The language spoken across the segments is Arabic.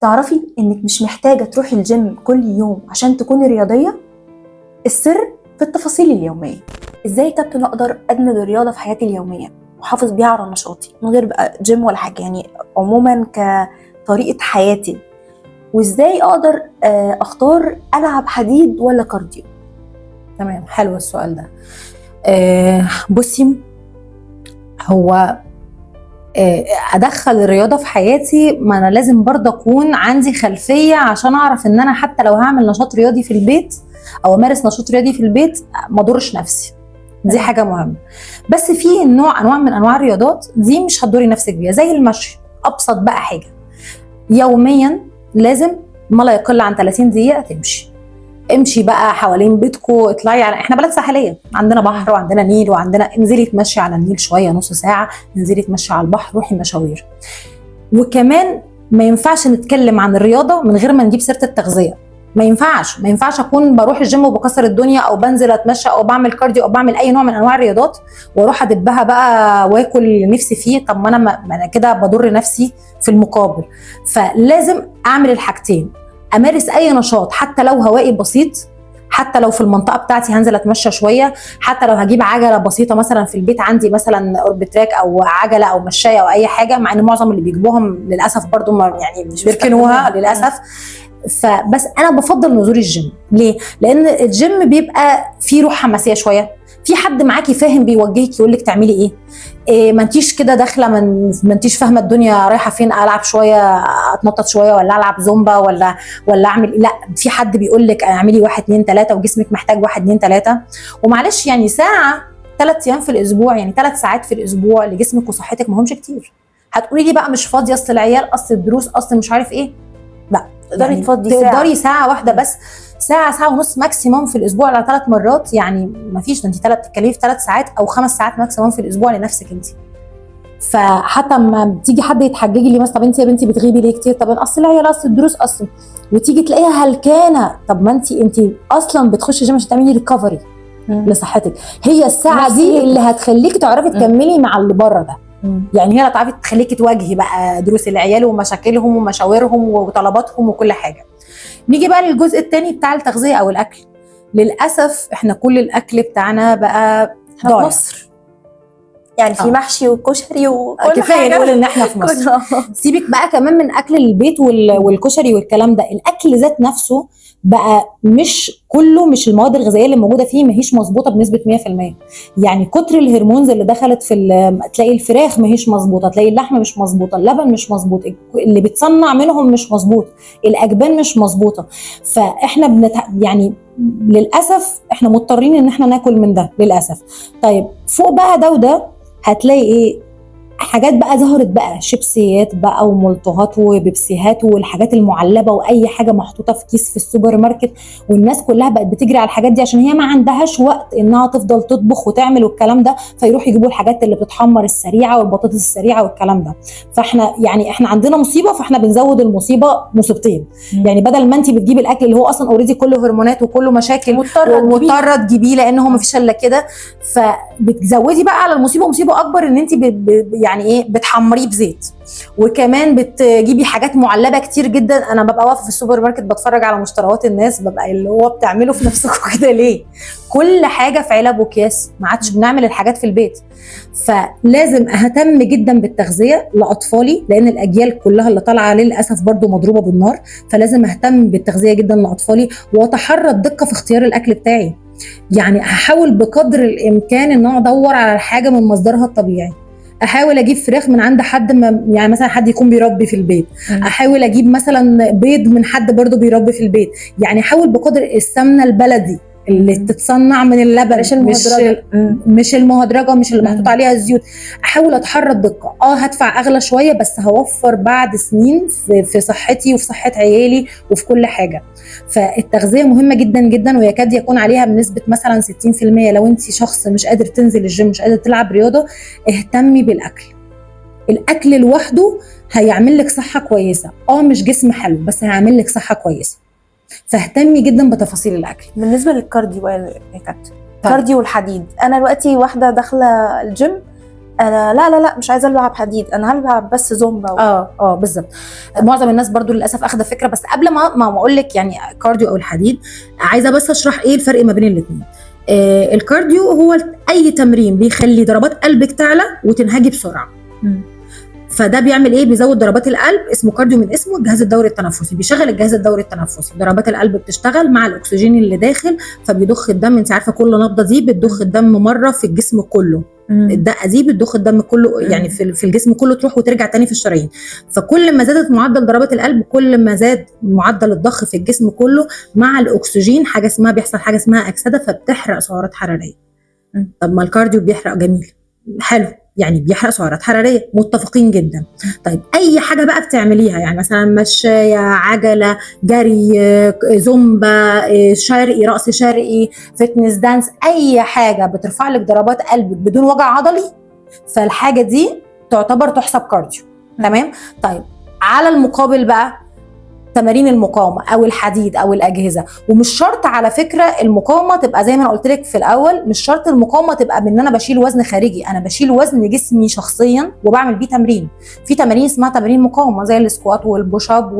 تعرفي انك مش محتاجة تروحي الجيم كل يوم عشان تكوني رياضية؟ السر في التفاصيل اليومية. ازاي كابتن اقدر ادمج الرياضة في حياتي اليومية واحافظ بيها على نشاطي من غير بقى جيم ولا حاجة، يعني عموما كطريقة حياتي؟ وازاي اقدر اختار العب حديد ولا كارديو؟ تمام، حلو السؤال ده. بصي، هو ادخل الرياضه في حياتي، ما انا لازم برضه اكون عندي خلفيه عشان اعرف ان انا حتى لو هعمل نشاط رياضي في البيت او امارس نشاط رياضي في البيت ما اضرش نفسي. دي حاجه مهمه. بس في انواع من انواع الرياضات دي مش هتضري نفسك بيها، زي المشي. ابسط بقى حاجه، يوميا لازم ما لا يقل عن 30 دقيقه تمشي. امشي بقى حوالين بيتكو، اطلعي على، احنا بلد ساحليه، عندنا بحر وعندنا نيل وعندنا، انزلي تمشي على النيل شويه نص ساعه، انزلي تمشي على البحر، روحي مشاوير. وكمان ما ينفعش نتكلم عن الرياضه من غير ما نجيب سيره التغذيه. ما ينفعش اكون بروح الجيم وبكسر الدنيا او بنزل اتمشى او بعمل كارديو او بعمل اي نوع من انواع الرياضات واروح ادبها بقى واكل اللي نفسي فيه. طب ما انا كده بضر نفسي في المقابل. فلازم اعمل الحاجتين، امارس اي نشاط حتى لو هوائي بسيط، حتى لو في المنطقه بتاعتي هنزل اتمشى شويه، حتى لو هجيب عجله بسيطه مثلا في البيت عندي، مثلا اوربتراك او عجله او مشايه او اي حاجه، مع ان معظم اللي بيجيبوهم للاسف برضو يعني مش بيركنوها للاسف. فبس انا بفضل نزول الجيم. ليه؟ لان الجيم بيبقى فيه روح حماسيه شويه، في حد معاكي فاهم بيوجهك يقول لك تعملي ايه، ما انتيش كده داخله ما انتيش فاهمه الدنيا رايحه فين، العب شويه، اتنطط شويه، ولا العب زومبا، ولا اعمل، لا، في حد بيقول لك اعملي 1 2 3 وجسمك محتاج 1 2 3. ومعلش يعني ساعه 3 ايام في الاسبوع، يعني 3 ساعات في الاسبوع لجسمك وصحتك ما همش كتير. هتقولي لي بقى مش فاضيه، اصل العيال، اصل الدروس، اصل مش عارف ايه. لا، تقدري تفضي تقدري ساعه واحده بس، ساعة ونص ماكسيموم في الاسبوع على 3 مرات، يعني ما فيش، ده انت بتتكلمي في 3 ساعات او 5 ساعات ماكسيموم في الاسبوع لنفسك انت. فحتى ما بتيجي حد يتحججي لي مثلا، طب انت يا بنتي بتغيبي ليه كتير؟ طب اصل العيال، اصل الدروس، اصل، وتيجي تلاقيها هلكانه. طب ما انت اصلا بتخشي جيم عشان تعملي ريكفري لصحتك. هي الساعه دي اللي هتخليكي تعرفي تكملي مع اللي بره ده. يعني هي اللي هتعرفي تخليكي تواجهي بقى دروس العيال ومشاكلهم ومشاورهم وطلباتهم وكل حاجه. نيجي بقى للجزء الثاني بتاع التغذيه او الاكل. للاسف احنا كل الاكل بتاعنا بقى ضايع في مصر، يعني في محشي وكشري وكل كفايه نقول ان احنا في مصر. سيبك بقى كمان من اكل البيت والكشري والكلام ده، الاكل ذات نفسه بقى مش كله، مش المواد الغذائيه اللي موجوده فيه ماهيش مظبوطه بنسبه 100%. يعني كتر الهرمونز اللي دخلت تلاقي الفراخ ماهيش مظبوطه، تلاقي اللحمه مش مظبوطه، اللبن مش مظبوط، اللي بتصنع منهم مش مظبوط، الاجبان مش مظبوطه. فاحنا يعني للاسف احنا مضطرين ان احنا ناكل من ده للاسف. طيب فوق بقى ده وده هتلاقي ايه؟ حاجات بقى ظهرت بقى، شيبسيات بقى وملطهات وبيبسيهات والحاجات المعلبه واي حاجه محطوطه في كيس في السوبر ماركت، والناس كلها بقت بتجري على الحاجات دي عشان هي ما عندهاش وقت انها تفضل تطبخ وتعمل والكلام ده، فيروح يجيبوا الحاجات اللي بتتحمر السريعه والبطاطس السريعه والكلام ده. فاحنا يعني احنا عندنا مصيبه، فاحنا بنزود المصيبه مصيبتين. يعني بدل ما انت بتجيبي الاكل اللي هو اصلا اوريدي كله هرمونات وكله مشاكل مضطره تجيبيه لان هو ما فيش الا كده، فبتزودي بقى على المصيبه مصيبه اكبر، ان انت يعني ايه، بتحمريه بزيت، وكمان بتجيبي حاجات معلبه كتير جدا. انا ببقى واقفه في السوبر ماركت بتفرج على مشتريات الناس، ببقى اللي هو بتعملوا في نفسكم كده ليه؟ كل حاجه في علب وكياس، ما عادش بنعمل الحاجات في البيت. فلازم اهتم جدا بالتغذيه لاطفالي، لان الاجيال كلها اللي طالعه للاسف برضو مضروبه بالنار، فلازم اهتم بالتغذيه جدا لاطفالي، واتحرى الدقه في اختيار الاكل بتاعي. يعني هحاول بقدر الامكان ان انا ادور على الحاجه من مصدرها الطبيعي. احاول اجيب فراخ من عند حد يعني مثلا حد يكون بيربي في البيت، احاول اجيب مثلا بيض من حد برضو بيربي في البيت. يعني احاول بقدر السمنه البلدي اللي تتصنع من اللبن، مش المهدرجه، مش اللي محطوط عليها الزيوت. احاول اتحرى الدقه. هدفع اغلى شويه بس هوفر بعد سنين في صحتي وفي صحه عيالي وفي كل حاجه. فالتغذيه مهمه جدا جدا، ويكاد يكون عليها بنسبه مثلا 60%. لو انت شخص مش قادر تنزل الجيم، مش قادر تلعب رياضه، اهتمي بالاكل. الاكل لوحده هيعمل لك صحه كويسه، مش جسم حلو بس هيعمل لك صحه كويسه. فاهتمي جدا بتفاصيل الاكل. بالنسبه للكارديو يا كابتن، الكارديو والحديد، انا دلوقتي واحده داخله الجيم انا لا مش عايزه العب حديد، انا هلعب بس زومبا. بالظبط. معظم الناس برضو للاسف اخده فكره. بس قبل ما اقول لك يعني كارديو او الحديد، عايزه بس اشرح ايه الفرق ما بين الاثنين. الكارديو هو اي تمرين بيخلي ضربات قلبك تعلى وتنهجي بسرعه. فده بيعمل ايه؟ بيزود ضربات القلب. اسمه كارديو من اسمه، الجهاز الدوري التنفسي، بيشغل الجهاز الدوري التنفسي، ضربات القلب بتشتغل مع الاكسجين اللي داخل، فبيضخ الدم. انت عارفه كل نبضه دي بتضخ الدم مره في الجسم كله. الدقه دي بتضخ الدم كله يعني في الجسم كله، تروح وترجع تاني في الشرايين. فكل ما زادت معدل ضربات القلب كل ما زاد معدل الضخ في الجسم كله مع الاكسجين. بيحصل حاجه اسمها اكسده، فبتحرق سعرات حراريه. طب ما الكارديو بيحرق، جميل حلو، يعني بيحرق سعرات حراريه، متفقين جدا. طيب اي حاجه بقى بتعمليها، يعني مثلا مشايه، عجله، جري، زومبا، شرقي، رقص شرقي، فتنس، دانس، اي حاجه بترفع لك ضربات قلبك بدون وجع عضلي، فالحاجه دي تعتبر تحسب كارديو. تمام. طيب على المقابل بقى تمارين المقاومه او الحديد او الاجهزه. ومش شرط على فكره المقاومه تبقى زي ما انا قلت لك في الاول، مش شرط المقاومه تبقى بان انا بشيل وزن خارجي، انا بشيل وزن جسمي شخصيا وبعمل بيه تمرين. في تمارين اسمها تمارين مقاومه زي السكوات والبوش اب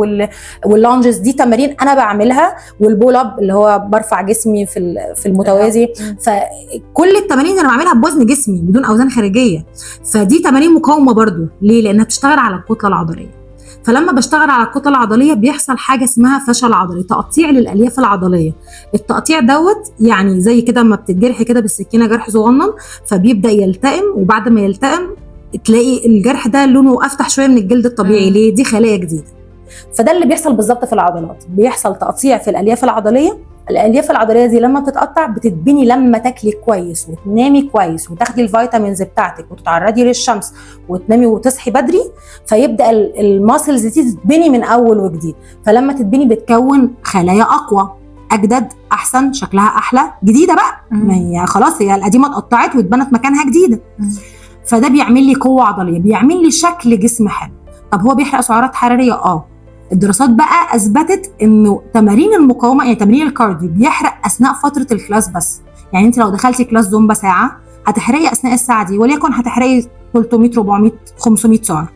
واللانجز، دي تمارين انا بعملها، والبول اب اللي هو برفع جسمي في المتوازي. فكل التمارين انا بعملها بوزن جسمي بدون اوزان خارجيه، فدي تمارين مقاومه برضو. ليه؟ لانها بتشتغل على الكتله العضليه. فلما بشتغل على الكتله العضليه بيحصل حاجه اسمها فشل عضلي، تقطيع للالياف العضليه. التقطيع دوت يعني زي كده ما بتتجرحي كده بالسكينه جرح صغنن، فبيبدا يلتئم، وبعد ما يلتئم تلاقي الجرح ده لونه افتح شويه من الجلد الطبيعي. ليه؟ دي خلايا جديده. فده اللي بيحصل بالظبط في العضلات، بيحصل تقطيع في الالياف العضليه. الالياف العضليه دي لما بتتقطع بتتبني لما تاكلي كويس وتنامي كويس وتاخدي الفيتامينز بتاعتك وتتعرضي للشمس وتنامي وتصحي بدري، فيبدا الماسلز دي تتبني من اول وجديد. فلما تتبني بتكون خلايا اقوى، اجدد، احسن، شكلها احلى، جديده بقى. ما هي خلاص هي القديمه اتقطعت واتبنت مكانها جديده. فده بيعمل لي قوه عضليه، بيعمل لي شكل جسم حلو. طب هو بيحرق سعرات حراريه؟ الدراسات بقى اثبتت انه تمارين المقاومه يعني تمرين الكارديو بيحرق اثناء فتره الكلاس بس. يعني انت لو دخلتي كلاس زومبا ساعه هتحرقي اثناء الساعه دي وليكن هتحرقي 300 400 500 سعر،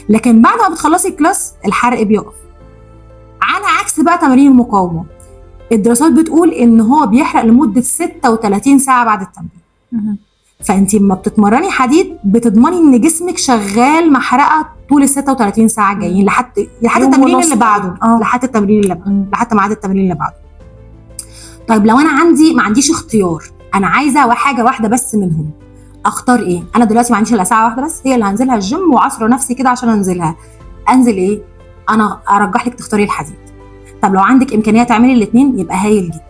لكن بعد ما بتخلصي الكلاس الحرق بيقف. على عكس بقى تمارين المقاومه، الدراسات بتقول ان هو بيحرق لمده 36 ساعه بعد التمرين. فانت لما بتتمرني حديد بتضمني ان جسمك شغال محرقه طول ال 36 ساعه جايين لحد التمرين اللي بعده. لحد التمرين اللي بعده، لحد ميعاد التمرين اللي بعده. طيب لو انا ما عنديش اختيار، انا عايزه حاجه واحده بس منهم، اختار ايه؟ انا دلوقتي ما عنديش الا ساعه واحده بس هي اللي هنزلها الجيم وعصر نفسي كده عشان انزلها. انزل ايه؟ انا ارجح لك تختاري الحديد. طب لو عندك امكانيه تعملي الاثنين يبقى هايل جدا.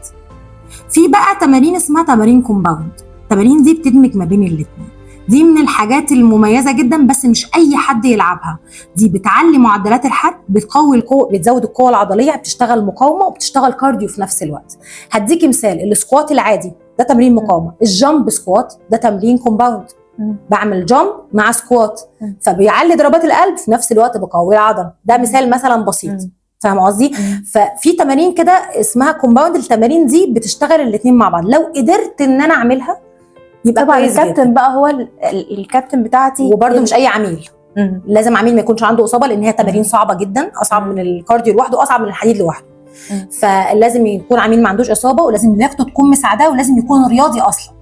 في بقى تمارين اسمها تمارين كومباوند. التمارين دي بتدمج ما بين الاثنين. دي من الحاجات المميزه جدا، بس مش اي حد يلعبها. دي بتعلي معدلات الحرق، بتقوي القوه، بتزود القوه العضليه، بتشتغل مقاومه وبتشتغل كارديو في نفس الوقت. هديكي مثال، السكوات العادي ده تمرين مقاومه، الجامب سكوات ده تمرين كومباوند. بعمل جامب مع سكوات، فبيعلي ضربات القلب في نفس الوقت بقوي العضله. ده مثال مثلا بسيط، فاهم قصدي؟ ففي تمارين كده اسمها كومباوند، التمارين دي بتشتغل الاثنين مع بعض. لو قدرت ان انا اعملها يبقى طبعا الكابتن بقى هو الكابتن بتاعتي، وبرده مش اي عميل. لازم عميل ما يكونش عنده اصابه، لان هي تمارين صعبه جدا، اصعب من الكارديو لوحده، اصعب من الحديد لوحده. فلازم يكون عميل ما عندوش اصابه، ولازم لياقته تكون مساعداه، ولازم يكون رياضي اصلا.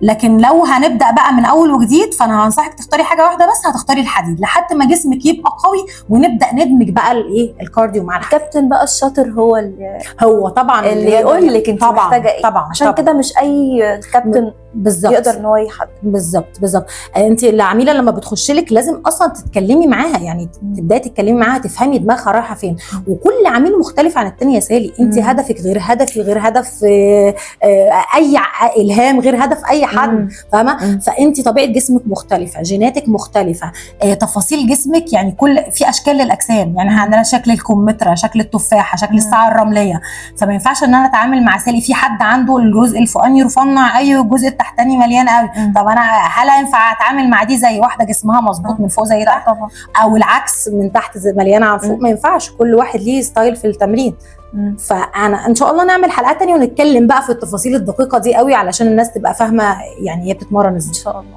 لكن لو هنبدا بقى من اول وجديد فانا هنصحك تختاري حاجه واحده بس، هتختاري الحديد لحد ما جسمك يبقى قوي ونبدا ندمج بقى الايه الكارديو مع الحديد. الكابتن بقى الشاطر هو طبعا اللي يقول لك انت محتاجه ايه. طبعا عشان كده مش اي كابتن بالظبط يقدر ان هو يحدد. بالظبط. انت العميله لما بتخش لك لازم اصلا تتكلمي معاها، يعني تبداي تتكلمي معاها، تفهمي دماغها رايحه فين. وكل عميل مختلف عن الثاني يا سالي. انت هدفك غير هدفي، غير هدف اي الهام، غير هدف اي حد، فاهمه؟ فانت طبيعه جسمك مختلفه، جيناتك مختلفه، تفاصيل جسمك، يعني في اشكال للاجسام. يعني عندنا شكل الكمثرى، شكل التفاحه، شكل الساعه الرمليه. فما ينفعش ان انا اتعامل مع سالي في حد عنده الجزء الفوقاني رفنع، اي الجزء التحتاني مليان قوي. طب انا هل ينفع اتعامل مع دي زي واحده جسمها مظبوط من فوق زي ده؟ طبعا. او العكس من تحت مليانه عن فوق؟ ما ينفعش. كل واحد ليه ستايل في التمرين. فانا ان شاء الله نعمل حلقات تانية ونتكلم بقى في التفاصيل الدقيقه دي قوي علشان الناس تبقى فاهمه يعني هي بتتمرن ازاي ان شاء الله.